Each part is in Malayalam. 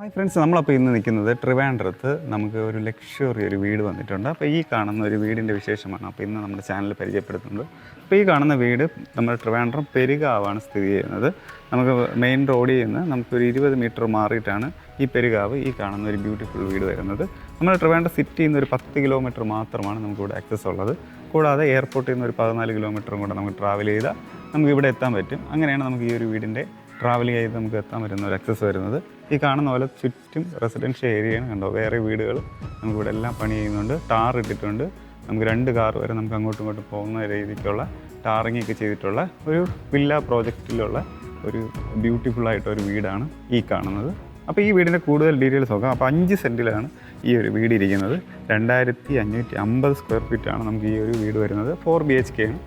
ഹായ് ഫ്രണ്ട്സ്, നമ്മളപ്പോൾ ഇന്ന് നിൽക്കുന്നത് ട്രിവാൻഡ്രത്ത് നമുക്ക് ഒരു ലക്ഷറി ഒരു വീട് വന്നിട്ടുണ്ട്. അപ്പോൾ ഈ കാണുന്ന ഒരു വീടിൻ്റെ വിശേഷമാണ് അപ്പോൾ ഇന്ന് നമ്മുടെ ചാനലിൽ പരിചയപ്പെടുത്തുന്നത്. അപ്പോൾ ഈ കാണുന്ന വീട് നമ്മുടെ ട്രിവാൻഡ്രം പെരുകാവാണ് സ്ഥിതി ചെയ്യുന്നത്. നമുക്ക് മെയിൻ റോഡിൽ നിന്ന് നമുക്കൊരു 20 മീറ്റർ മാറിയിട്ടാണ് ഈ പെരുകാവ് ഈ കാണുന്ന ഒരു ബ്യൂട്ടിഫുൾ വീട് വരുന്നത്. നമ്മുടെ ട്രിവാൻഡ്രം സിറ്റിയിൽ നിന്ന് ഒരു 10 കിലോമീറ്റർ മാത്രമാണ് നമുക്കിവിടെ ആക്സസ് ഉള്ളത്. കൂടാതെ എയർപോർട്ടിൽ നിന്ന് ഒരു 14 കിലോമീറ്ററും കൂടെ നമുക്ക് ട്രാവൽ ചെയ്താൽ നമുക്ക് ഇവിടെ എത്താൻ പറ്റും. അങ്ങനെയാണ് നമുക്ക് ഈ ഒരു വീടിൻ്റെ ട്രാവൽ ചെയ്ത് നമുക്ക് എത്താൻ പറ്റുന്ന ഒരു ആക്സസ് വരുന്നത്. ഈ കാണുന്ന പോലെ ചുറ്റും റെസിഡൻഷ്യൽ ഏരിയയാണ് കണ്ടോ, വേറെ വീടുകൾ നമുക്കിവിടെ എല്ലാം പണി ചെയ്യുന്നുണ്ട്. ടാർ ഇട്ടിട്ടുണ്ട്. നമുക്ക് 2 കാർ വരെ നമുക്ക് അങ്ങോട്ടും ഇങ്ങോട്ടും പോകുന്ന രീതിക്കുള്ള ടാറിങ് ഒക്കെ ചെയ്തിട്ടുള്ള ഒരു വില്ല പ്രോജക്റ്റിലുള്ള ഒരു ബ്യൂട്ടിഫുള്ളായിട്ടൊരു വീടാണ് ഈ കാണുന്നത്. അപ്പോൾ ഈ വീടിൻ്റെ കൂടുതൽ ഡീറ്റെയിൽസ് നോക്കാം. അപ്പോൾ 5 സെൻറ്റിലാണ് ഈ ഒരു വീട് ഇരിക്കുന്നത്. 2550 സ്ക്വയർ ഫീറ്റാണ് നമുക്ക് ഈ ഒരു വീട് വരുന്നത്. 4 BHK ആണ്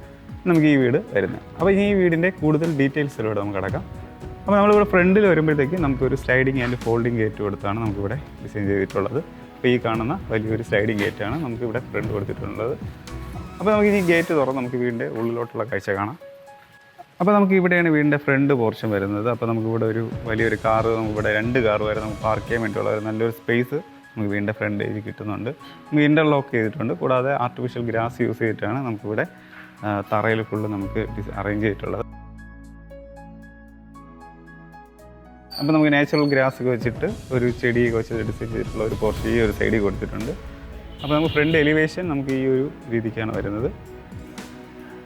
നമുക്ക് ഈ വീട് വരുന്നത്. അപ്പോൾ ഈ വീടിൻ്റെ കൂടുതൽ ഡീറ്റെയിൽസിലൂടെ നമുക്ക് കിടക്കാം. അപ്പോൾ നമ്മളിവിടെ ഫ്രണ്ടിൽ വരുമ്പോഴത്തേക്ക് നമുക്കൊരു സ്ലൈഡിങ് ആൻഡ് ഫോൾഡിങ് ഗേറ്റ് കൊടുത്താണ് നമുക്കിവിടെ ഡിസൈൻ ചെയ്തിട്ടുള്ളത്. അപ്പോൾ ഈ കാണുന്ന വലിയൊരു സ്ലൈഡിങ് ഗേറ്റാണ് നമുക്കിവിടെ ഫ്രണ്ട് കൊടുത്തിട്ടുള്ളത്. അപ്പോൾ നമുക്ക് ഈ ഗേറ്റ് തുറന്ന് നമുക്ക് വീടിൻ്റെ ഉള്ളിലോട്ടുള്ള കാഴ്ച കാണാം. അപ്പോൾ നമുക്ക് ഇവിടെയാണ് വീടിൻ്റെ ഫ്രണ്ട് പോർഷൻ വരുന്നത്. അപ്പോൾ നമുക്കിവിടെ ഒരു വലിയൊരു കാറ്, നമുക്കിവിടെ 2 കാർ വരെ നമുക്ക് പാർക്ക് ചെയ്യാൻ വേണ്ടിയുള്ള ഒരു നല്ലൊരു സ്പേസ് നമുക്ക് വീടിൻ്റെ ഫ്രണ്ട് ഏരിയ കിട്ടുന്നുണ്ട്. നമുക്ക് ഇൻ്റർലോക്ക് ചെയ്തിട്ടുണ്ട്. കൂടാതെ ആർട്ടിഫിഷ്യൽ ഗ്രാസ് യൂസ് ചെയ്തിട്ടാണ് നമുക്കിവിടെ തറയിൽ ഫുള്ള് നമുക്ക് അറേഞ്ച് ചെയ്തിട്ടുള്ളത്. അപ്പോൾ നമുക്ക് നാച്ചുറൽ ഗ്രാസ് ഒക്കെ വെച്ചിട്ട് ഒരു ചെടിയൊക്കെ വെച്ച് ഡിസൈൻ ചെയ്തിട്ടുള്ള ഒരു പോർഷൻ ഈ ഒരു സൈഡിൽ കൊടുത്തിട്ടുണ്ട്. അപ്പോൾ നമുക്ക് ഫ്രണ്ട് എലിവേഷൻ നമുക്ക് ഈ ഒരു രീതിക്കാണ് വരുന്നത്.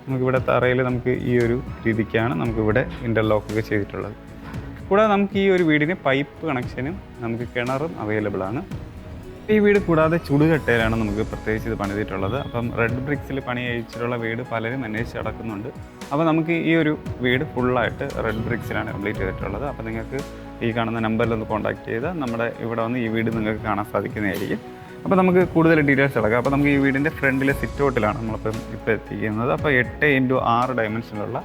നമുക്കിവിടെ തറയിൽ നമുക്ക് ഈ ഒരു രീതിക്കാണ് നമുക്കിവിടെ ഇൻ്റർലോക്കൊക്കെ ചെയ്തിട്ടുള്ളത്. കൂടാതെ നമുക്ക് ഈ ഒരു വീടിന് പൈപ്പ് കണക്ഷനും നമുക്ക് കിണറും അവൈലബിൾ ആണ്. ഈ വീട് കൂടാതെ ചുടുകട്ടയിലാണ് നമുക്ക് പ്രത്യേകിച്ച് ഇത് പണിതിട്ടുള്ളത്. അപ്പം റെഡ് ബ്രിക്സിൽ പണി കഴിച്ചിട്ടുള്ള വീട് പലരും അന്വേഷിച്ച് നടക്കുന്നുണ്ട്. അപ്പോൾ നമുക്ക് ഈ ഒരു വീട് ഫുള്ളായിട്ട് റെഡ് ബ്രിക്സിലാണ് കംപ്ലീറ്റ് ചെയ്തിട്ടുള്ളത്. അപ്പോൾ നിങ്ങൾക്ക് ഈ കാണുന്ന നമ്പറിലൊന്ന് കോൺടാക്ട് ചെയ്താൽ നമ്മുടെ ഇവിടെ വന്ന് ഈ വീട് നിങ്ങൾക്ക് കാണാൻ സാധിക്കുന്നതായിരിക്കും. അപ്പോൾ നമുക്ക് കൂടുതൽ ഡീറ്റെയിൽസ് എടുക്കാം. അപ്പോൾ നമുക്ക് ഈ വീടിൻ്റെ ഫ്രണ്ടിലെ സിറ്റ് ഔട്ടിലാണ് നമ്മളിപ്പോൾ എത്തിക്കുന്നത്. അപ്പോൾ 8x6 ഡയമെൻഷനിലുള്ള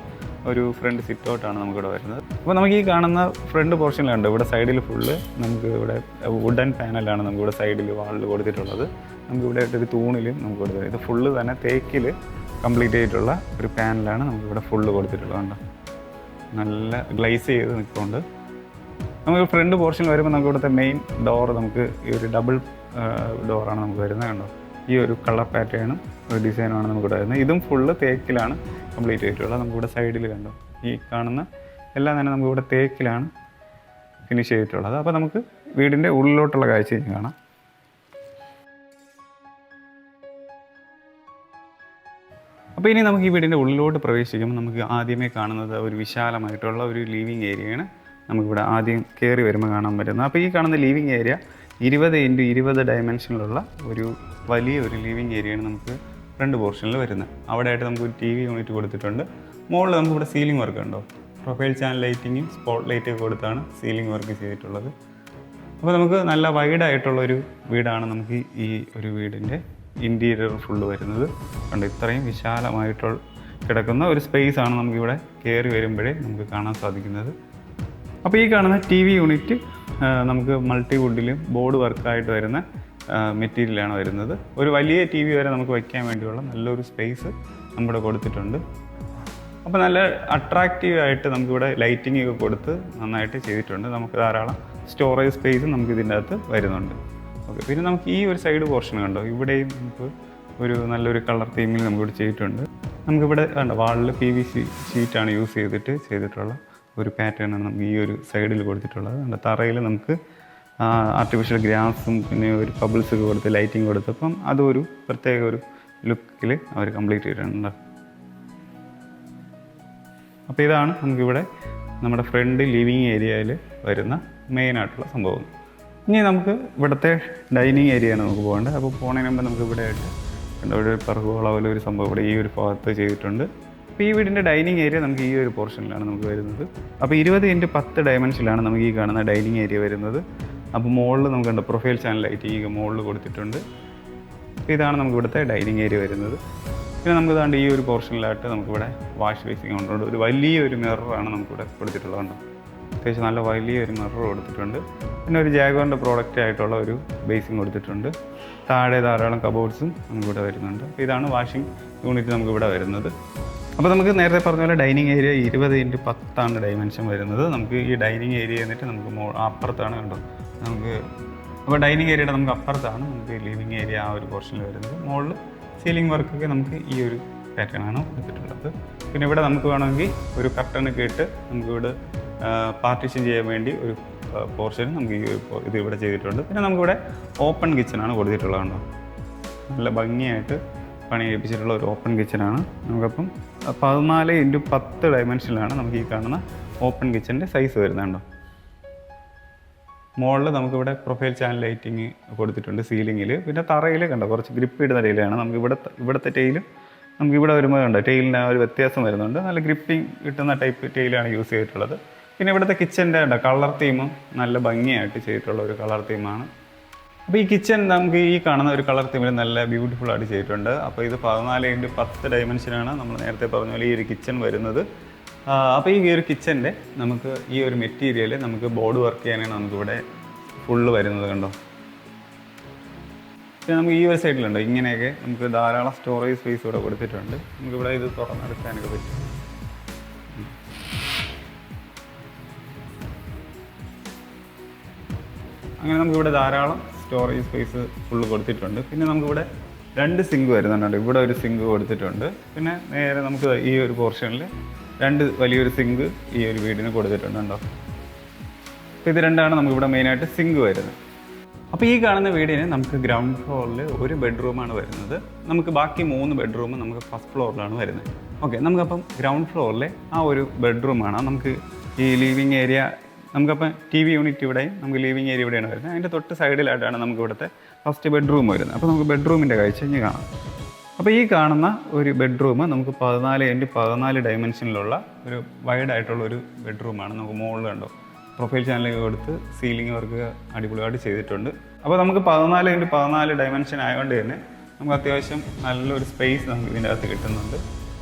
ഒരു ഫ്രണ്ട് സിറ്റ് ഔട്ടാണ് നമുക്കിവിടെ വരുന്നത്. അപ്പോൾ നമുക്ക് ഈ കാണുന്ന ഫ്രണ്ട് പോർഷനിലുണ്ട് ഇവിടെ സൈഡിൽ ഫുള്ള് നമുക്ക് ഇവിടെ വുഡൻ പാനലാണ് നമുക്കിവിടെ സൈഡിൽ വാളിൽ കൊടുത്തിട്ടുള്ളത്. നമുക്കിവിടെ ഒരു തൂണിലും നമുക്ക് കൊടുത്തിട്ടുണ്ട്. ഇത് ഫുള്ള് തന്നെ തേക്കിൽ കംപ്ലീറ്റ് ചെയ്തിട്ടുള്ള ഒരു പാനലാണ് നമുക്കിവിടെ ഫുള്ള് കൊടുത്തിട്ടുള്ളത്. കണ്ടോ, നല്ല ഗ്ലേസ് ചെയ്ത് നിൽക്കുന്നുണ്ട്. നമുക്ക് ഫ്രണ്ട് പോർഷൻ വരുമ്പോൾ നമുക്ക് ഇവിടുത്തെ മെയിൻ ഡോർ നമുക്ക് ഈ ഒരു ഡബിൾ ഡോറാണ് നമുക്ക് വരുന്നത്. കണ്ടോ, ഈ ഒരു കളർ പാറ്റേണും ഒരു ഡിസൈനുമാണ് നമുക്കിവിടെ വരുന്നത്. ഇതും ഫുള്ള് തേക്കിലാണ് കംപ്ലീറ്റ് ചെയ്തിട്ടുള്ളത്. നമുക്കിവിടെ സൈഡിൽ കണ്ടോ, ഈ കാണുന്ന എല്ലാം തന്നെ നമുക്കിവിടെ തേക്കിലാണ് ഫിനിഷ് ചെയ്തിട്ടുള്ളത്. അപ്പോൾ നമുക്ക് വീടിൻ്റെ ഉള്ളിലോട്ടുള്ള കാഴ്ച കാണാം. അപ്പോൾ ഇനി നമുക്ക് ഈ വീടിൻ്റെ ഉള്ളിലോട്ട് പ്രവേശിക്കുമ്പോൾ നമുക്ക് ആദ്യമേ കാണുന്നത് ഒരു വിശാലമായിട്ടുള്ള ഒരു ലിവിങ് ഏരിയയാണ് നമുക്കിവിടെ ആദ്യം കയറി വരുമ്പോൾ കാണാൻ പറ്റുന്നത്. അപ്പോൾ ഈ കാണുന്ന ലിവിങ് ഏരിയ 20x20 ഡയമെൻഷനിലുള്ള ഒരു വലിയൊരു ലിവിങ് ഏരിയയാണ് നമുക്ക് ഫ്രണ്ട് പോർഷനിൽ വരുന്നത്. അവിടെയായിട്ട് നമുക്ക് ഒരു TV യൂണിറ്റ് കൊടുത്തിട്ടുണ്ട്. മുകളിൽ നമുക്കിവിടെ സീലിംഗ് വർക്ക് ഉണ്ടോ, പ്രൊഫൈൽ ചാനൽ ലൈറ്റിങ്ങും സ്പോട്ട് ലൈറ്റൊക്കെ കൊടുത്താണ് സീലിംഗ് വർക്ക് ചെയ്തിട്ടുള്ളത്. അപ്പോൾ നമുക്ക് നല്ല വൈഡായിട്ടുള്ളൊരു വീടാണ് നമുക്ക് ഈ ഒരു വീടിൻ്റെ ഇൻറ്റീരിയർ ഫുള്ള് വരുന്നത്. കണ്ട് ഇത്രയും വിശാലമായിട്ടുള്ള കിടക്കുന്ന ഒരു സ്പേസാണ് നമുക്കിവിടെ കയറി വരുമ്പോഴേ നമുക്ക് കാണാൻ സാധിക്കുന്നത്. അപ്പോൾ ഈ കാണുന്ന TV യൂണിറ്റ് നമുക്ക് മൾട്ടിവുഡിലും ബോർഡ് വർക്കായിട്ട് വരുന്ന മെറ്റീരിയലാണ് വരുന്നത്. ഒരു വലിയ TV വരെ നമുക്ക് വയ്ക്കാൻ വേണ്ടിയുള്ള നല്ലൊരു സ്പേസ് നമ്മുടെ കൊടുത്തിട്ടുണ്ട്. അപ്പോൾ നല്ല അട്രാക്റ്റീവായിട്ട് നമുക്കിവിടെ ലൈറ്റിംഗ് ഒക്കെ കൊടുത്ത് നന്നായിട്ട് ചെയ്തിട്ടുണ്ട്. നമുക്ക് ധാരാളം സ്റ്റോറേജ് സ്പേസ് നമുക്ക് ഇതിൻ്റെ അകത്ത് വരുന്നുണ്ട്. ഓക്കെ, പിന്നെ നമുക്ക് ഈ ഒരു സൈഡ് പോർഷൻ കണ്ടോ, ഇവിടെയും നമുക്ക് ഒരു നല്ലൊരു കളർ തീമിൽ നമുക്കിവിടെ ചെയ്തിട്ടുണ്ട്. നമുക്കിവിടെ കണ്ടോ വാളിൽ PVC ഷീറ്റാണ് യൂസ് ചെയ്തിട്ടുള്ള ഒരു പാറ്റേണാണ് നമുക്ക് ഈ ഒരു സൈഡിൽ കൊടുത്തിട്ടുള്ളത്. നമ്മുടെ തറയിൽ നമുക്ക് ആർട്ടിഫിഷ്യൽ ഗ്രാസും പിന്നെ ഒരു ബബിൾസ് ഒക്കെ കൊടുത്ത് ലൈറ്റിംഗ് കൊടുത്തപ്പം അതൊരു പ്രത്യേക ഒരു ലുക്കിൽ അവർ കംപ്ലീറ്റ് ചെയ്തിട്ടുണ്ട്. അപ്പോൾ ഇതാണ് നമുക്കിവിടെ നമ്മുടെ ഫ്രണ്ട് ലിവിങ് ഏരിയയിൽ വരുന്ന മെയിനായിട്ടുള്ള സംഭവം. ഇനി നമുക്ക് ഇവിടുത്തെ ഡൈനിങ് ഏരിയയാണ് നമുക്ക് പോകേണ്ടത്. അപ്പോൾ പോകുന്നതിന് മുമ്പ് നമുക്ക് ഇവിടെ ആയിട്ട് ഇവിടെ ഒരു പെർഗോള പോലെ ഒരു സംഭവം ഇവിടെ ഈ ഒരു ഭാഗത്ത് ചെയ്തിട്ടുണ്ട്. അപ്പോൾ ഈ വീടിൻ്റെ ഡൈനിങ് ഏരിയ നമുക്ക് ഈ ഒരു പോർഷനിലാണ് നമുക്ക് വരുന്നത്. അപ്പോൾ 20x10 ഡയമെൻഷനിലാണ് നമുക്ക് ഈ കാണുന്ന ഡൈനിങ് ഏരിയ വരുന്നത്. അപ്പോൾ മുകളിൽ നമുക്ക് കണ്ടോ പ്രൊഫൈൽ ചാനൽ ലൈറ്റ് ഈ മുകളിൽ കൊടുത്തിട്ടുണ്ട്. അപ്പോൾ ഇതാണ് നമുക്ക് ഇവിടുത്തെ ഡൈനിങ് ഏരിയ വരുന്നത്. പിന്നെ നമുക്ക് ഇതാണ്ട് ഈ ഒരു പോർഷനിലായിട്ട് നമുക്കിവിടെ വാഷ് ബേസിങ് കൊണ്ടുണ്ട്. ഒരു വലിയൊരു മിററാണ് നമുക്കിവിടെ കൊടുത്തിട്ടുള്ളത്. കണ്ടോ, അത്യാവശ്യം നല്ല വലിയൊരു മിറർ കൊടുത്തിട്ടുണ്ട്. പിന്നെ ഒരു ജാഗോറിൻ്റെ പ്രോഡക്റ്റ് ആയിട്ടുള്ള ഒരു ബേസിങ് കൊടുത്തിട്ടുണ്ട്. താഴെ ധാരാളം കബോർഡ്സും നമുക്കിവിടെ വരുന്നുണ്ട്. അപ്പോൾ ഇതാണ് വാഷിംഗ് യൂണിറ്റ് നമുക്കിവിടെ വരുന്നത്. അപ്പോൾ നമുക്ക് നേരത്തെ പറഞ്ഞ പോലെ ഡൈനിങ് ഏരിയ 20x10 ഡയമെൻഷൻ വരുന്നത്. നമുക്ക് ഈ ഡൈനിങ് ഏരിയ എന്നിട്ട് നമുക്ക് അപ്പുറത്താണ് കണ്ടോ നമുക്ക് അപ്പോൾ ഡൈനിങ് ഏരിയയുടെ നമുക്ക് അപ്പുറത്താണ് നമുക്ക് ലിവിങ് ഏരിയ ആ ഒരു പോർഷനിൽ വരുന്നത്. മുകളിൽ സീലിംഗ് വർക്കൊക്കെ നമുക്ക് ഈ ഒരു പാറ്റേണാണ് കൊടുത്തിട്ടുള്ളത്. പിന്നെ ഇവിടെ നമുക്ക് വേണമെങ്കിൽ ഒരു കർട്ടനൊക്കെ ഇട്ട് നമുക്കിവിടെ പാർട്ടീഷൻ ചെയ്യാൻ വേണ്ടി ഒരു പോർഷൻ നമുക്ക് ഈ ഇത് ഇവിടെ ചെയ്തിട്ടുണ്ട്. പിന്നെ നമുക്കിവിടെ ഓപ്പൺ കിച്ചണാണ് കൊടുത്തിട്ടുള്ളത്. കണ്ടോ, നല്ല ഭംഗിയായിട്ട് പണി കഴിപ്പിച്ചിട്ടുള്ള ഒരു ഓപ്പൺ കിച്ചണാണ്. നമുക്കപ്പം 14x10 ഡയമെൻഷനിലാണ് നമുക്ക് ഈ കാണുന്ന ഓപ്പൺ കിച്ചൻ്റെ സൈസ് വരുന്നുണ്ടോ. മുകളിൽ നമുക്കിവിടെ പ്രൊഫൈൽ ചാനൽ ലൈറ്റിങ് കൊടുത്തിട്ടുണ്ട് സീലിങ്ങിൽ. പിന്നെ തറയിൽ കണ്ടോ കുറച്ച് ഗ്രിപ്പ് ഇടുന്ന ടൈലാണ്. നമുക്ക് ഇവിടുത്തെ ടൈലും നമുക്ക് ഇവിടെ വരുമ്പോൾ കണ്ടോ ടൈലിന് ഒരു വ്യത്യാസം വരുന്നുണ്ട്. നല്ല ഗ്രിപ്പിംഗ് കിട്ടുന്ന ടൈപ്പ് ടൈലാണ് യൂസ് ചെയ്തിട്ടുള്ളത്. പിന്നെ ഇവിടുത്തെ കിച്ചൻ്റെ കണ്ടോ കളർ തീമും നല്ല ഭംഗിയായിട്ട് ചെയ്തിട്ടുള്ള ഒരു കളർ തീമാണ്. അപ്പോൾ ഈ കിച്ചൺ നമുക്ക് ഈ കാണുന്ന ഒരു കളർ തീമിൽ നല്ല ബ്യൂട്ടിഫുൾ ആയിട്ട് ചെയ്തിട്ടുണ്ട്. അപ്പോൾ ഇത് 14x10 ഡയമെൻഷനാണ് നമ്മൾ നേരത്തെ പറഞ്ഞ പോലെ ഈ ഒരു കിച്ചൺ വരുന്നത്. അപ്പോൾ ഈ ഒരു കിച്ചൻ്റെ നമുക്ക് ഈ ഒരു മെറ്റീരിയൽ നമുക്ക് ബോർഡ് വർക്ക് ചെയ്യാനാണ് നമുക്കിവിടെ ഫുള്ള് വരുന്നത്. കണ്ടോ, പിന്നെ നമുക്ക് ഈ ഒരു സൈഡിലുണ്ടോ ഇങ്ങനെയൊക്കെ നമുക്ക് ധാരാളം സ്റ്റോറേജ് സ്പേസ് ഇവിടെ കൊടുത്തിട്ടുണ്ട്. നമുക്കിവിടെ ഇത് തുറന്നെടുക്കാനൊക്കെ പറ്റും. അങ്ങനെ നമുക്കിവിടെ ധാരാളം സ്റ്റോറേജ് സ്പേസ് ഫുള്ള് കൊടുത്തിട്ടുണ്ട്. പിന്നെ നമുക്കിവിടെ 2 സിങ്ക് വരുന്നുണ്ട്. ഇവിടെ ഒരു സിങ്ക് കൊടുത്തിട്ടുണ്ട്. പിന്നെ നേരെ നമുക്ക് ഈ ഒരു പോർഷനിൽ 2 വലിയൊരു സിങ്ക് ഈ ഒരു വീടിന് കൊടുത്തിട്ടുണ്ട്. കണ്ടോ, അപ്പോൾ ഇത് രണ്ടാണ് നമുക്കിവിടെ മെയിനായിട്ട് സിങ്ക് വരുന്നത്. അപ്പോൾ ഈ കാണുന്ന വീടിന് നമുക്ക് ഗ്രൗണ്ട് ഫ്ലോറിൽ ഒരു ബെഡ്റൂമാണ് വരുന്നത്. നമുക്ക് ബാക്കി 3 ബെഡ്റൂം നമുക്ക് ഫസ്റ്റ് ഫ്ലോറിലാണ് വരുന്നത്. ഓക്കെ, നമുക്കപ്പം ഗ്രൗണ്ട് ഫ്ലോറിലെ ആ ഒരു ബെഡ്റൂമാണ് നമുക്ക് ഈ ലിവിങ് ഏരിയ. നമുക്കപ്പം TV യൂണിറ്റ് ഇവിടെയും നമുക്ക് ലിവിങ് ഏരിയ ഇവിടെയാണ് വരുന്നത്. അതിൻ്റെ തൊട്ട് സൈഡിലായിട്ടാണ് നമുക്ക് ഇവിടുത്തെ ഫസ്റ്റ് ബെഡ്റൂം വരുന്നത്. അപ്പോൾ നമുക്ക് ബെഡ്റൂമിൻ്റെ കാഴ്ച ഇനി കാണാം. അപ്പോൾ ഈ കാണുന്ന ഒരു ബെഡ്റൂം നമുക്ക് 14x14 ഡയമെൻഷനിലുള്ള ഒരു വൈഡായിട്ടുള്ള ഒരു ബെഡ്റൂമാണ്. നമുക്ക് മുകളിൽ കണ്ടോ പ്രൊഫൈൽ ചാനലൊക്കെ കൊടുത്ത് സീലിംഗ് വർക്ക് അടിപൊളിയായിട്ട് ചെയ്തിട്ടുണ്ട്. അപ്പോൾ നമുക്ക് 14x14 ഡയമെൻഷൻ ആയതുകൊണ്ട് തന്നെ നമുക്ക് അത്യാവശ്യം നല്ലൊരു സ്പേസ് നമുക്ക് ഇതിൻ്റെ അകത്ത് കിട്ടുന്നുണ്ട്.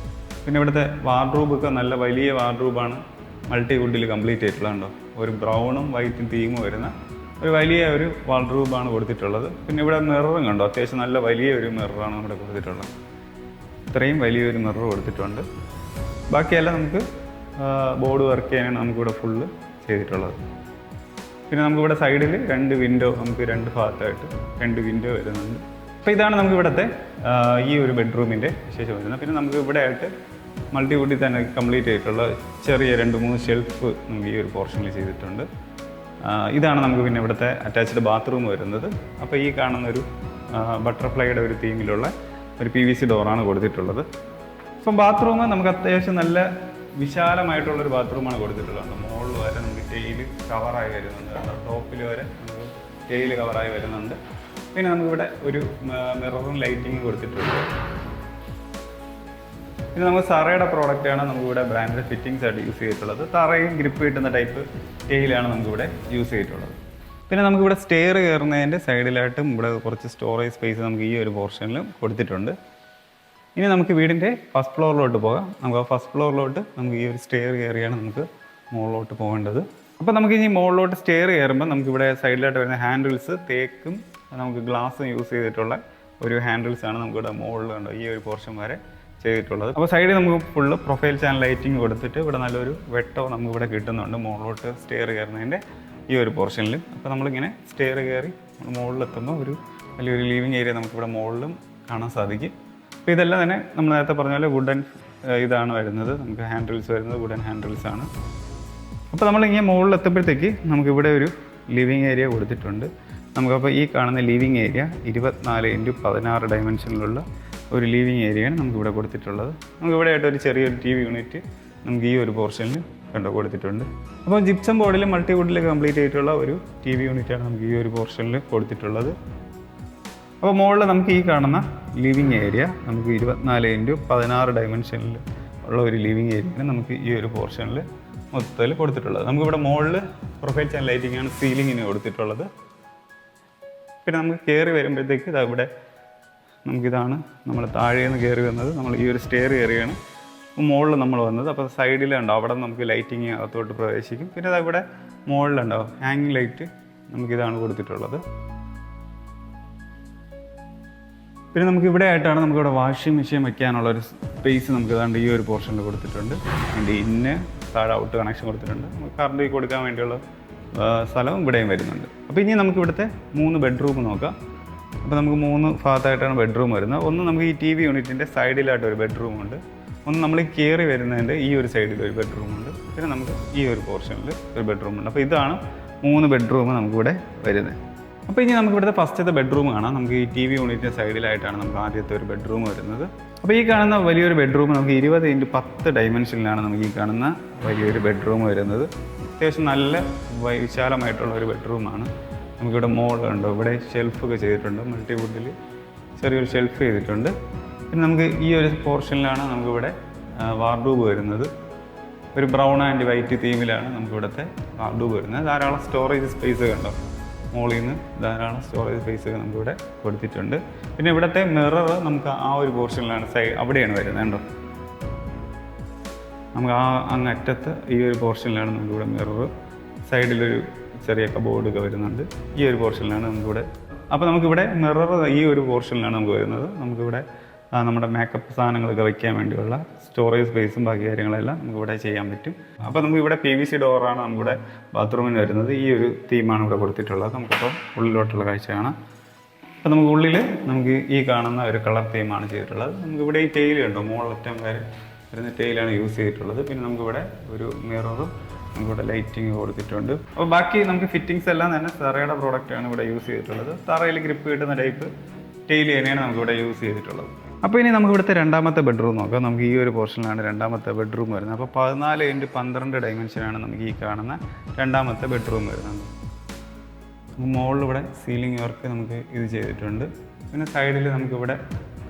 പിന്നെ ഇവിടുത്തെ വാർഡ്രോബൊക്കെ നല്ല വലിയ വാർഡ്രോബാണ് മൾട്ടി വുഡിൽ കംപ്ലീറ്റ് ചെയ്തിട്ടുള്ളതുണ്ടോ. ഒരു ബ്രൗണും വൈറ്റും തീമും വരുന്ന ഒരു വലിയ ഒരു വാൾഡ്രോബാണ് കൊടുത്തിട്ടുള്ളത്. പിന്നെ ഇവിടെ മിററും കണ്ടോ, അത്യാവശ്യം നല്ല വലിയ ഒരു മിററാണ് ഇവിടെ കൊടുത്തിട്ടുള്ളത്. ഇത്രയും വലിയൊരു മിറർ കൊടുത്തിട്ടുണ്ട്. ബാക്കിയെല്ലാം നമുക്ക് ബോർഡ് വർക്ക് ചെയ്യാനാണ് നമുക്കിവിടെ ഫുള്ള് ചെയ്തിട്ടുള്ളത്. പിന്നെ നമുക്കിവിടെ സൈഡിൽ 2 വിൻഡോ നമുക്ക് 2 ഭാഗത്തായിട്ട് 2 വിൻഡോ വരുന്നുണ്ട്. അപ്പോൾ ഇതാണ് നമുക്ക് ഇവിടുത്തെ ഈ ഒരു ബെഡ്റൂമിൻ്റെ വിശേഷം വരുന്നത്. പിന്നെ നമുക്ക് ഇവിടെ ആയിട്ട് മൾട്ടി വുഡിൽ തന്നെ കംപ്ലീറ്റ് ചെയ്തിട്ടുള്ള ചെറിയ 2-3 ഷെൽഫ് നമുക്ക് ഈ ഒരു പോർഷനിൽ ചെയ്തിട്ടുണ്ട്. ഇതാണ് നമുക്ക് പിന്നെ ഇവിടുത്തെ അറ്റാച്ച്ഡ് ബാത്റൂം വരുന്നത്. അപ്പോൾ ഈ കാണുന്ന ഒരു ബട്ടർഫ്ലൈയുടെ ഒരു തീമിലുള്ള ഒരു PVC ഡോറാണ് കൊടുത്തിട്ടുള്ളത്. അപ്പം ബാത്റൂം നമുക്ക് അത്യാവശ്യം നല്ല വിശാലമായിട്ടുള്ളൊരു ബാത്റൂമാണ് കൊടുത്തിട്ടുള്ളത്. മുകളിൽ വരെ നമുക്ക് ടെയില് കവറായി വരുന്നുണ്ട്. ടോപ്പിൽ വരെ നമുക്ക് ടെയില് കവറായി വരുന്നുണ്ട്. പിന്നെ നമുക്കിവിടെ ഒരു മിററും ലൈറ്റിങ് കൊടുത്തിട്ടുണ്ട്. പിന്നെ നമുക്ക് സറയുടെ പ്രോഡക്റ്റാണ് നമുക്കിവിടെ ബ്രാൻഡഡ് ഫിറ്റിങ്സ് ആയിട്ട് യൂസ് ചെയ്തിട്ടുള്ളത്. തറയും ഗ്രിപ്പ് കിട്ടുന്ന ടൈപ്പ് ടെയിലാണ് നമുക്കിവിടെ യൂസ് ചെയ്തിട്ടുള്ളത്. പിന്നെ നമുക്കിവിടെ സ്റ്റെയർ കയറുന്നതിൻ്റെ സൈഡിലായിട്ടും ഇവിടെ കുറച്ച് സ്റ്റോറേജ് സ്പേസ് നമുക്ക് ഈ ഒരു പോർഷനിലും കൊടുത്തിട്ടുണ്ട്. ഇനി നമുക്ക് വീടിൻ്റെ ഫസ്റ്റ് ഫ്ലോറിലോട്ട് പോകാം. നമുക്ക് ആ ഫസ്റ്റ് ഫ്ലോറിലോട്ട് നമുക്ക് ഈ ഒരു സ്റ്റെയർ കയറിയാണ് നമുക്ക് മുകളിലോട്ട് പോകേണ്ടത്. അപ്പോൾ നമുക്ക് ഇനി മുകളിലോട്ട് സ്റ്റെയർ കയറുമ്പോൾ നമുക്കിവിടെ സൈഡിലായിട്ട് വരുന്ന ഹാൻഡിൽസ് തേക്കും നമുക്ക് ഗ്ലാസും യൂസ് ചെയ്തിട്ടുള്ള ഒരു ഹാൻഡിൽസാണ് നമുക്കിവിടെ മുകളിൽ കണ്ടോ ഈ ഒരു പോർഷൻ വരെ ചെയ്തിട്ടുള്ളത്. അപ്പോൾ സൈഡിൽ നമുക്ക് ഫുള്ള് പ്രൊഫൈൽ ചാനൽ ലൈറ്റിംഗ് കൊടുത്തിട്ട് ഇവിടെ നല്ലൊരു വെട്ടോ നമുക്കിവിടെ കിട്ടുന്നുണ്ട് മുകളിലോട്ട് സ്റ്റെയർ കയറുന്നതിൻ്റെ ഈ ഒരു പോർഷനിൽ. അപ്പോൾ നമ്മളിങ്ങനെ സ്റ്റെയർ കയറി മുകളിലെത്തുമ്പോൾ ഒരു വലിയൊരു ലിവിങ് ഏരിയ നമുക്കിവിടെ മുകളിലും കാണാൻ സാധിക്കും. അപ്പോൾ ഇതെല്ലാം തന്നെ നമ്മൾ നേരത്തെ പറഞ്ഞ പോലെ വുഡൻ ഇതാണ് വരുന്നത്. നമുക്ക് ഹാൻഡിൽസ് വരുന്നത് വുഡൻ ഹാൻഡിൽസ് ആണ്. അപ്പോൾ നമ്മളിങ്ങനെ മുകളിലെത്തുമ്പോഴത്തേക്ക് നമുക്കിവിടെ ഒരു ലിവിങ് ഏരിയ കൊടുത്തിട്ടുണ്ട്. നമുക്കപ്പോൾ ഈ കാണുന്ന ലിവിങ് ഏരിയ 24x16 ഡയമെൻഷനിലുള്ള ഒരു ലിവിങ് ഏരിയയാണ് നമുക്കിവിടെ കൊടുത്തിട്ടുള്ളത്. നമുക്കിവിടെ ആയിട്ട് ഒരു ചെറിയൊരു TV യൂണിറ്റ് നമുക്ക് ഈ ഒരു പോർഷനിൽ കണ്ടോ കൊടുത്തിട്ടുണ്ട്. അപ്പോൾ ജിപ്സം ബോർഡിൽ മൾട്ടി വുഡിൽ കംപ്ലീറ്റ് ചെയ്തിട്ടുള്ള ഒരു TV യൂണിറ്റാണ് നമുക്ക് ഈ ഒരു പോർഷനിൽ കൊടുത്തിട്ടുള്ളത്. അപ്പോൾ മുകളിൽ നമുക്ക് ഈ കാണുന്ന ലിവിങ് ഏരിയ നമുക്ക് 24x16 ഡയമെൻഷനിൽ ഉള്ള ഒരു ലിവിങ് ഏരിയയാണ് നമുക്ക് ഈ ഒരു പോർഷനിൽ മൊത്തത്തിൽ കൊടുത്തിട്ടുള്ളത്. നമുക്കിവിടെ മുകളിൽ പ്രൊഫൈൽ ചാനൽ ലൈറ്റിംഗാണ് സീലിങ്ങിന് കൊടുത്തിട്ടുള്ളത്. പിന്നെ നമുക്ക് കയറി വരുമ്പോഴത്തേക്ക് ഇവിടെ നമുക്കിതാണ് നമ്മൾ താഴെ നിന്ന് കയറി വന്നത്. നമ്മൾ ഈ ഒരു സ്റ്റെയർ കയറിയാണ് മുകളിൽ നമ്മൾ വന്നത്. അപ്പോൾ സൈഡിലുണ്ടാവും അവിടെ നമുക്ക് ലൈറ്റിങ് അകത്തോട്ട് പ്രവേശിക്കും. പിന്നെ ഇവിടെ മുകളിലുണ്ടാവും ഹാങ്ങിങ് ലൈറ്റ് നമുക്കിതാണ് കൊടുത്തിട്ടുള്ളത്. പിന്നെ നമുക്ക് ഇവിടെ ആയിട്ടാണ് നമുക്കിവിടെ വാഷിംഗ് മെഷീൻ വെക്കാനുള്ളൊരു സ്പേസ് നമുക്ക് ഏതാണ്ട് ഈ ഒരു പോർഷനിൽ കൊടുത്തിട്ടുണ്ട്. അതിൻ്റെ താഴെ ഔട്ട് കണക്ഷൻ കൊടുത്തിട്ടുണ്ട്. നമുക്ക് കറണ്ട് കൊടുക്കാൻ വേണ്ടിയുള്ള സ്ഥലവും ഇവിടെയും വരുന്നുണ്ട്. അപ്പോൾ ഇനി നമുക്ക് ഇവിടുത്തെ 3 ബെഡ്റൂം നോക്കാം. അപ്പോൾ നമുക്ക് 3 ഭാഗത്തായിട്ടാണ് ബെഡ്റൂം വരുന്നത്. ഒന്ന് നമുക്ക് ഈ TV യൂണിറ്റിൻ്റെ സൈഡിലായിട്ട് ഒരു ബെഡ്റൂമുണ്ട്. ഒന്ന് നമ്മൾ കയറി വരുന്നതിൻ്റെ ഈ ഒരു സൈഡിൽ ഒരു ബെഡ്റൂമുണ്ട്. പിന്നെ നമുക്ക് ഈ ഒരു പോർഷനിൽ ഒരു ബെഡ്റൂമുണ്ട്. അപ്പോൾ ഇതാണ് 3 ബെഡ്റൂം നമുക്കിവിടെ വരുന്നത്. അപ്പോൾ ഇനി നമുക്ക് ഇവിടുത്തെ ഫസ്റ്റത്തെ ബെഡ്റൂം കാണാം. നമുക്ക് ഈ TV യൂണിറ്റിൻ്റെ സൈഡിലായിട്ടാണ് നമുക്ക് ആദ്യത്തെ ഒരു ബെഡ്റൂം വരുന്നത്. അപ്പോൾ ഈ കാണുന്ന വലിയൊരു ബെഡ്റൂം നമുക്ക് 20x10 ഡയമെൻഷനിലാണ് നമുക്ക് ഈ കാണുന്ന വലിയൊരു ബെഡ്റൂം വരുന്നത്. അത്യാവശ്യം നല്ല വിശാലമായിട്ടുള്ള ഒരു ബെഡ്റൂമാണ്. നമുക്കിവിടെ മോളുണ്ടോ, ഇവിടെ ഷെൽഫൊക്കെ ചെയ്തിട്ടുണ്ട്. മൾട്ടിവുഡിൽ ചെറിയൊരു ഷെൽഫ് ചെയ്തിട്ടുണ്ട്. പിന്നെ നമുക്ക് ഈ ഒരു പോർഷനിലാണ് നമുക്കിവിടെ വാർഡ്രോബ് വരുന്നത്. ഒരു ബ്രൗൺ ആൻഡ് വൈറ്റ് തീമിലാണ് നമുക്കിവിടുത്തെ വാർഡ്രോബ് വരുന്നത്. ധാരാളം സ്റ്റോറേജ് സ്പേസ് കണ്ടോ, മോളിൽ നിന്ന് ധാരാളം സ്റ്റോറേജ് സ്പേസ് നമുക്കിവിടെ കൊടുത്തിട്ടുണ്ട്. പിന്നെ ഇവിടുത്തെ മിറർ നമുക്ക് ആ ഒരു പോർഷനിലാണ് അവിടെയാണ് വരുന്നത് കണ്ടോ. നമുക്ക് അങ്ങറ്റത്ത് ഈ ഒരു പോർഷനിലാണ് നമുക്കിവിടെ മിറർ, സൈഡിലൊരു ചെറിയ കബോർഡൊക്കെ വരുന്നുണ്ട്. ഈ ഒരു പോർഷനിലാണ് നമുക്കിവിടെ. അപ്പോൾ നമുക്കിവിടെ മിറർ ഈ ഒരു പോർഷനിലാണ് നമുക്ക് വരുന്നത്. നമുക്കിവിടെ നമ്മുടെ മേക്കപ്പ് സാധനങ്ങളൊക്കെ വയ്ക്കാൻ വേണ്ടിയുള്ള സ്റ്റോറേജ് സ്പേസും ബാക്കി കാര്യങ്ങളെല്ലാം നമുക്കിവിടെ ചെയ്യാൻ പറ്റും. അപ്പോൾ നമുക്ക് ഇവിടെ PVC ഡോറാണ് നമുക്കിവിടെ ബാത്റൂമിന് വരുന്നത്. ഈ ഒരു തീമാണ് ഇവിടെ കൊടുത്തിട്ടുള്ളത്. നമുക്കപ്പോൾ ഉള്ളിലോട്ടുള്ള കാഴ്ച കാണാം. അപ്പോൾ നമുക്ക് ഉള്ളിൽ നമുക്ക് ഈ കാണുന്ന ഒരു കളർ തീമാണ് ചെയ്തിട്ടുള്ളത്. നമുക്കിവിടെ ഈ ടൈൽ കണ്ടോ, മുകളിലറ്റം വരെ വരുന്ന ടൈലാണ് യൂസ് ചെയ്തിട്ടുള്ളത്. പിന്നെ നമുക്കിവിടെ ഒരു മിററും നമുക്കിവിടെ ലൈറ്റിങ് കൊടുത്തിട്ടുണ്ട്. അപ്പോൾ ബാക്കി നമുക്ക് ഫിറ്റിങ്സ് എല്ലാം തന്നെ തറയുടെ പ്രോഡക്റ്റാണ് ഇവിടെ യൂസ് ചെയ്തിട്ടുള്ളത്. തറയിൽ ഗ്രിപ്പ് കിട്ടുന്ന ടൈപ്പ് ടൈൽ തന്നെയാണ് നമുക്കിവിടെ യൂസ് ചെയ്തിട്ടുള്ളത്. അപ്പോൾ ഇനി നമുക്ക് ഇവിടുത്തെ രണ്ടാമത്തെ ബെഡ്റൂം നോക്കാം. നമുക്ക് ഈ ഒരു പോർഷനിലാണ് രണ്ടാമത്തെ ബെഡ്റൂം വരുന്നത്. അപ്പോൾ 14x12 ഡയമെൻഷനാണ് നമുക്ക് ഈ കാണുന്ന രണ്ടാമത്തെ ബെഡ്റൂം വരുന്നത്. മുകളിൽ ഇവിടെ സീലിംഗ് വർക്ക് നമുക്ക് ഇത് ചെയ്തിട്ടുണ്ട്. പിന്നെ സൈഡിൽ നമുക്കിവിടെ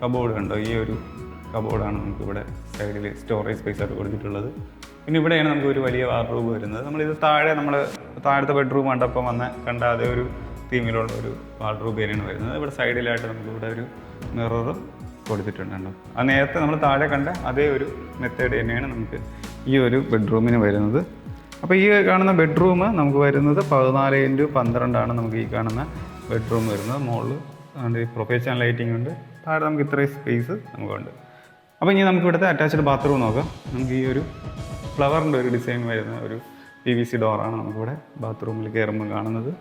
കബോർഡ് കണ്ടോ, ഈ ഒരു കബോർഡാണ് നമുക്കിവിടെ സൈഡിൽ സ്റ്റോറേജ് സ്പേസ് ആയിട്ട് കൊടുത്തിട്ടുള്ളത്. പിന്നെ ഇവിടെയാണ് നമുക്ക് ഒരു വലിയ വാർഡ്രോബ് വരുന്നത്. നമ്മളിത് താഴത്തെ ബെഡ്റൂം കണ്ടപ്പോൾ കണ്ട അതേ ഒരു തീമിലുള്ള ഒരു വാർഡ്രോബ് തന്നെയാണ് വരുന്നത്. ഇവിടെ സൈഡിലായിട്ട് നമുക്കിവിടെ ഒരു മിററും കൊടുത്തിട്ടുണ്ടോ. അത് നേരത്തെ നമ്മൾ താഴെ കണ്ട അതേ ഒരു മെത്തേഡ് തന്നെയാണ് നമുക്ക് ഈ ഒരു ബെഡ്റൂമിന് വരുന്നത്. അപ്പോൾ ഈ കാണുന്ന ബെഡ്റൂം നമുക്ക് വരുന്നത് 14x12 നമുക്ക് ഈ കാണുന്ന ബെഡ്റൂം വരുന്നത്. മുകളിൽ പ്രൊഫഷണൽ ലൈറ്റിംഗ് ഉണ്ട്. താഴെ നമുക്ക് ഇത്രയും സ്പേസ് നമുക്കുണ്ട്. അപ്പോൾ ഇനി നമുക്ക് ഇവിടുത്തെ അറ്റാച്ച്ഡ് ബാത്റൂം നോക്കാം. നമുക്ക് ഈ ഒരു ഫ്ലവറിൻ്റെ ഒരു ഡിസൈൻ വരുന്ന ഒരു PVC ഡോറാണ് നമുക്കിവിടെ ബാത്റൂമിൽ കയറുമ്പോൾ കാണുന്നത്.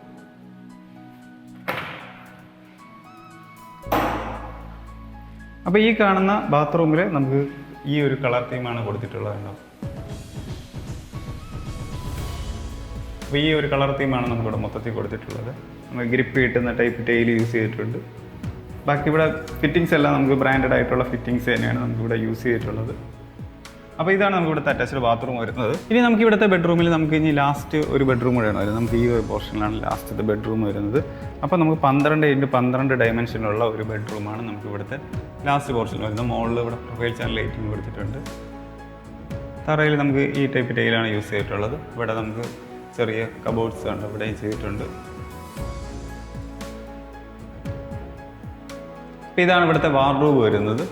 അപ്പോൾ ഈ കാണുന്ന ബാത്റൂമിൽ നമുക്ക് ഈ ഒരു കളർ തീമാണ് കൊടുത്തിട്ടുള്ളത്. അപ്പോൾ ഈ ഒരു കളർ തീമാണ് നമുക്കിവിടെ മൊത്തത്തിൽ കൊടുത്തിട്ടുള്ളത്. നമുക്ക് ഗ്രിപ്പ് കിട്ടുന്ന ടൈപ്പ് ടൈൽ യൂസ് ചെയ്തിട്ടുണ്ട്. ബാക്കി ഇവിടെ ഫിറ്റിങ്സ് എല്ലാം നമുക്ക് ബ്രാൻഡഡ് ആയിട്ടുള്ള ഫിറ്റിങ്സ് തന്നെയാണ് നമുക്കിവിടെ യൂസ് ചെയ്തിട്ടുള്ളത്. അപ്പോൾ ഇതാണ് നമുക്ക് ഇവിടുത്തെ അറ്റാച്ച്ഡ് ബാത്റൂം വരുന്നത്. ഇനി നമുക്ക് ഇവിടുത്തെ ബെഡ്റൂമിൽ നമുക്ക് ഇനി ലാസ്റ്റ് ഒരു ബെഡ്റൂം കൂടെയാണ് വരുന്നത്. നമുക്ക് ഈ ഒരു പോർഷനിലാണ് ലാസ്റ്റത്തെ ബെഡ്റൂം വരുന്നത്. അപ്പോൾ നമുക്ക് 12x12 ഡയമെൻഷനുള്ള ഒരു ബെഡ്റൂമാണ് നമുക്ക് ഇവിടുത്തെ ലാസ്റ്റ് പോർഷനിൽ വരുന്നത്. മുകളിൽ ഇവിടെ പ്രൊഫൈൽ ചാനൽ ലൈറ്റിംഗ് കൊടുത്തിട്ടുണ്ട്. തറയിൽ നമുക്ക് ഈ ടൈപ്പ് ടൈലാണ് യൂസ് ചെയ്തിട്ടുള്ളത്. ഇവിടെ നമുക്ക് ചെറിയ കബോർഡ്സ് ഉണ്ട്, ഇവിടെ ചെയ്തിട്ടുണ്ട്. അപ്പോൾ ഇതാണ് ഇവിടുത്തെ വാർഡ്രോബ് വരുന്നത്.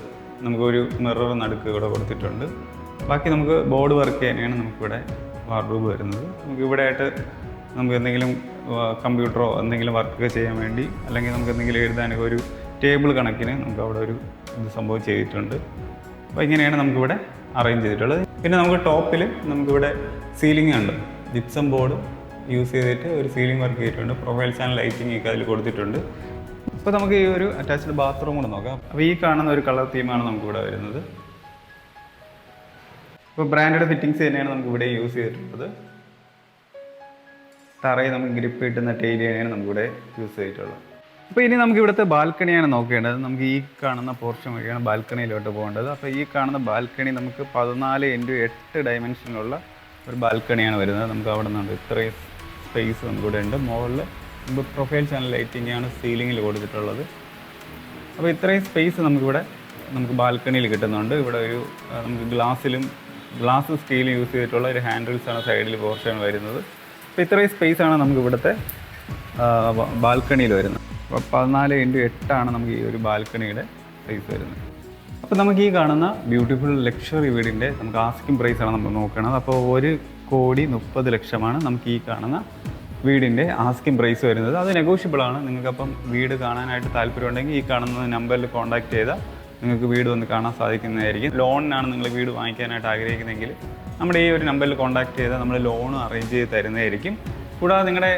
നമുക്കൊരു മിറർ നടുക്ക് ഇവിടെ കൊടുത്തിട്ടുണ്ട്. ബാക്കി നമുക്ക് ബോർഡ് വർക്ക് തന്നെയാണ് നമുക്കിവിടെ വാർഡ്രോബ് വരുന്നത്. നമുക്ക് ഇവിടെ ആയിട്ട് നമുക്ക് എന്തെങ്കിലും കമ്പ്യൂട്ടറോ എന്തെങ്കിലും വർക്ക് ചെയ്യാൻ വേണ്ടി, അല്ലെങ്കിൽ നമുക്ക് എന്തെങ്കിലും എഴുതാനൊക്കെ ഒരു ടേബിൾ കണക്കിന് നമുക്ക് അവിടെ ഒരു ഇത് സംഭവം ചെയ്തിട്ടുണ്ട്. അപ്പോൾ ഇങ്ങനെയാണ് നമുക്കിവിടെ അറേഞ്ച് ചെയ്തിട്ടുള്ളത്. പിന്നെ നമുക്ക് ടോപ്പിൽ നമുക്കിവിടെ സീലിംഗ് ഉണ്ട്. ജിപ്സം ബോർഡ് യൂസ് ചെയ്തിട്ട് ഒരു സീലിംഗ് വർക്ക് ചെയ്തിട്ടുണ്ട്. പ്രൊഫൈൽ ചാനൽ ലൈറ്റിംഗ് ഒക്കെ അതിൽ കൊടുത്തിട്ടുണ്ട്. അപ്പോൾ നമുക്ക് ഈ ഒരു അറ്റാച്ച്ഡ് ബാത്റൂം കൂടെ നോക്കാം. അപ്പോൾ ഈ കാണുന്ന ഒരു കളർ തീമാണ് നമുക്കിവിടെ വരുന്നത്. ഇപ്പോൾ ബ്രാൻഡഡ് ഫിറ്റിങ്സ് തന്നെയാണ് നമുക്ക് ഇവിടെ യൂസ് ചെയ്തിട്ടുള്ളത്. തറയിൽ നമുക്ക് ഗ്രിപ്പ് കിട്ടുന്ന ടൈൽ തന്നെയാണ് നമുക്കിവിടെ യൂസ് ചെയ്തിട്ടുള്ളത്. അപ്പോൾ ഇനി നമുക്ക് ഇവിടുത്തെ ബാൽക്കണിയാണ് നോക്കേണ്ടത്. നമുക്ക് ഈ കാണുന്ന പോർഷൻ വഴിയാണ് ബാൽക്കണിയിലോട്ട് പോകേണ്ടത്. അപ്പോൾ ഈ കാണുന്ന ബാൽക്കണി നമുക്ക് 14x8 ഡയമെൻഷനിലുള്ള ഒരു ബാൽക്കണിയാണ് വരുന്നത്. നമുക്ക് അവിടെ നിന്നുണ്ട് ഇത്രയും സ്പേസ് നമുക്കിവിടെ ഉണ്ട്. മുകളിൽ നമുക്ക് പ്രൊഫൈൽ ചാനൽ ലൈറ്റിംഗ് ആണ് സീലിങ്ങിൽ കൊടുത്തിട്ടുള്ളത്. അപ്പോൾ ഇത്രയും സ്പേസ് നമുക്ക് ബാൽക്കണിയിൽ കിട്ടുന്നുണ്ട്. ഇവിടെ ഒരു നമുക്ക് ഗ്ലാസ് സ്റ്റീൽ യൂസ് ചെയ്തിട്ടുള്ള ഒരു ഹാൻഡിൽസാണ് സൈഡിൽ പോർഷൻ വരുന്നത്. അപ്പോൾ ഇത്രയും സ്പേസാണ് നമുക്ക് ഇവിടുത്തെ ബാൽക്കണിയിൽ വരുന്നത്. അപ്പോൾ 14x8 നമുക്ക് ഈ ഒരു ബാൽക്കണിയുടെ സ്പേസ് വരുന്നത്. അപ്പോൾ നമുക്ക് ഈ കാണുന്ന ബ്യൂട്ടിഫുൾ ലക്ഷറി വീടിൻ്റെ നമുക്ക് ആസ്കിംഗ് പ്രൈസാണ് നമ്മൾ നോക്കുന്നത്. അപ്പോൾ 1,30,00,000 നമുക്ക് ഈ കാണുന്ന വീടിൻ്റെ ആസ്കിംഗ് പ്രൈസ് വരുന്നത്. അത് നെഗോഷ്യബിളാണ്. നിങ്ങൾക്കപ്പം വീട് കാണാനായിട്ട് താല്പര്യമുണ്ടെങ്കിൽ ഈ കാണുന്ന നമ്പറിൽ കോൺടാക്റ്റ് ചെയ്താൽ നിങ്ങൾക്ക് വീട് വന്ന് കാണാൻ സാധിക്കുന്നതായിരിക്കും. ലോണിനാണ് നിങ്ങൾ വീട് വാങ്ങിക്കാനായിട്ട് ആഗ്രഹിക്കുന്നതെങ്കിൽ നമ്മുടെ ഈ ഒരു നമ്പറിൽ കോൺടാക്റ്റ് ചെയ്താൽ നമ്മൾ ലോൺ അറേഞ്ച് ചെയ്ത് തരുന്നതായിരിക്കും. കൂടാതെ നിങ്ങളുടെ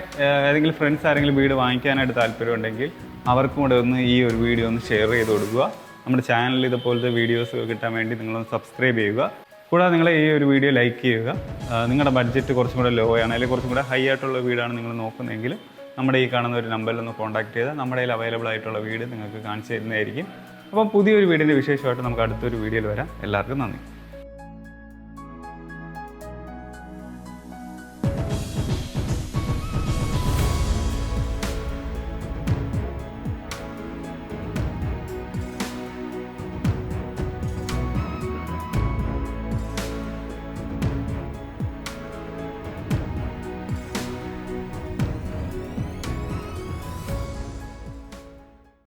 ഏതെങ്കിലും ഫ്രണ്ട്സ് ആരെങ്കിലും വീട് വാങ്ങിക്കാനായിട്ട് താല്പര്യമുണ്ടെങ്കിൽ അവർക്കും കൂടെ ഒന്ന് ഈ ഒരു വീഡിയോ ഒന്ന് ഷെയർ ചെയ്ത് കൊടുക്കുക. നമ്മുടെ ചാനലിൽ ഇതുപോലത്തെ വീഡിയോസ് കിട്ടാൻ വേണ്ടി നിങ്ങളൊന്ന് സബ്സ്ക്രൈബ് ചെയ്യുക. കൂടാതെ നിങ്ങൾ ഈ ഒരു വീഡിയോ ലൈക്ക് ചെയ്യുക. നിങ്ങളുടെ ബഡ്ജറ്റ് കുറച്ചും കൂടെ ലോ ആണ് അല്ലെങ്കിൽ കുറച്ചും കൂടെ ഹൈ ആയിട്ടുള്ള വീടാണ് നിങ്ങൾ നോക്കുന്നതെങ്കിൽ നമ്മുടെ ഈ കാണുന്ന ഒരു നമ്പറിൽ ഒന്ന് കോൺടാക്ട് ചെയ്താൽ നമ്മുടെ കയ്യിൽ അവൈലബിൾ ആയിട്ടുള്ള വീട് നിങ്ങൾക്ക് കാണിച്ചു തരുന്നതായിരിക്കും. അപ്പം പുതിയൊരു വീടിൻ്റെ വിശേഷമായിട്ട് നമുക്ക് അടുത്തൊരു വീഡിയോയിൽ വരാം. എല്ലാവർക്കും നന്ദി.